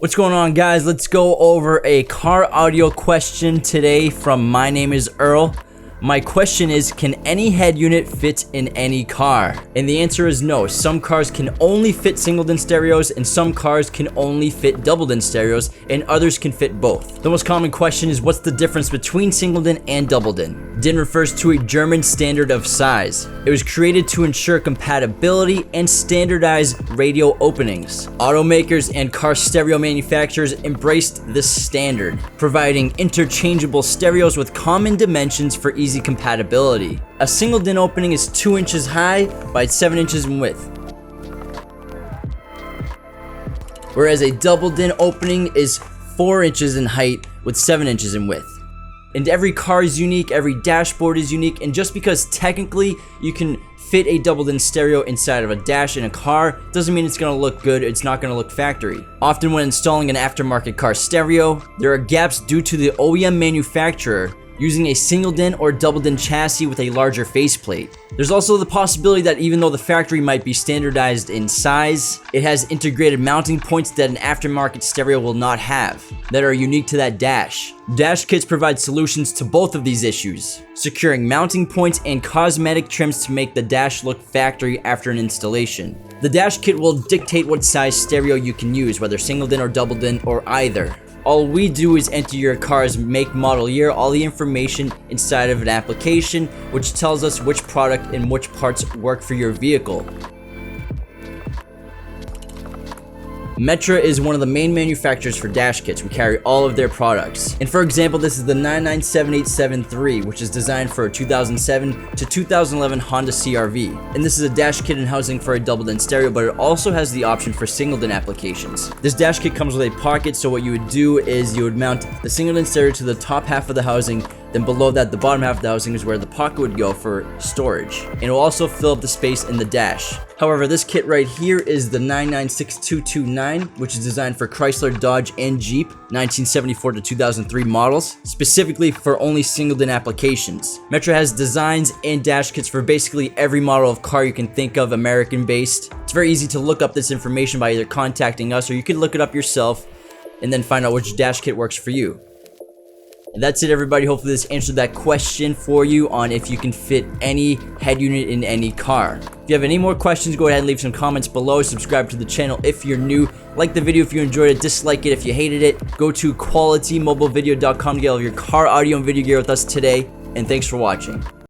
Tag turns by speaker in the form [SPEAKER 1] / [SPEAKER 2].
[SPEAKER 1] What's going on, guys? Let's go over a car audio question today from My Name is Earl. My question is, can any head unit fit in any car? And the answer is no. Some cars can only fit singled-in stereos, and some cars can only fit doubled-in stereos, and others can fit both. The most common question is, what's the difference between singled-in and doubled-in? DIN refers to a German standard of size. It was created to ensure compatibility and standardize radio openings. Automakers and car stereo manufacturers embraced this standard, providing interchangeable stereos with common dimensions for easy compatibility. A single DIN opening is 2 inches high by 7 inches in width, whereas a double DIN opening is 4 inches in height with 7 inches in width. And every car is unique, every dashboard is unique, and just because technically you can fit a double DIN stereo inside of a dash in a car doesn't mean it's going to look good. It's not going to look factory. Often when installing an aftermarket car stereo, there are gaps due to the OEM manufacturer using a single DIN or double DIN chassis with a larger faceplate. There's also the possibility that even though the factory might be standardized in size, it has integrated mounting points that an aftermarket stereo will not have, that are unique to that dash. Dash kits provide solutions to both of these issues, securing mounting points and cosmetic trims to make the dash look factory after an installation. The dash kit will dictate what size stereo you can use, whether single DIN or double DIN or either. All we do is enter your car's make, model, year, all the information inside of an application, which tells us which product and which parts work for your vehicle. Metra is one of the main manufacturers for dash kits. We carry all of their products. And for example, this is the 997873, which is designed for a 2007 to 2011 Honda CR-V. And this is a dash kit and housing for a double DIN stereo, but it also has the option for single DIN applications. This dash kit comes with a pocket, so what you would do is you would mount the single DIN stereo to the top half of the housing. Then below that, the bottom half of the housing is where the pocket would go for storage. And it will also fill up the space in the dash. However, this kit right here is the 996229, which is designed for Chrysler, Dodge, and Jeep 1974 to 2003 models, specifically for only single DIN applications. Metra has designs and dash kits for basically every model of car you can think of, American-based. It's very easy to look up this information by either contacting us, or you can look it up yourself and then find out which dash kit works for you. And that's it, everybody. Hopefully this answered that question for you on if you can fit any head unit in any car. If you have any more questions, go ahead and leave some comments below. Subscribe to the channel if you're new. Like the video if you enjoyed it. Dislike it if you hated it. Go to qualitymobilevideo.com to get all of your car audio and video gear with us today. And thanks for watching.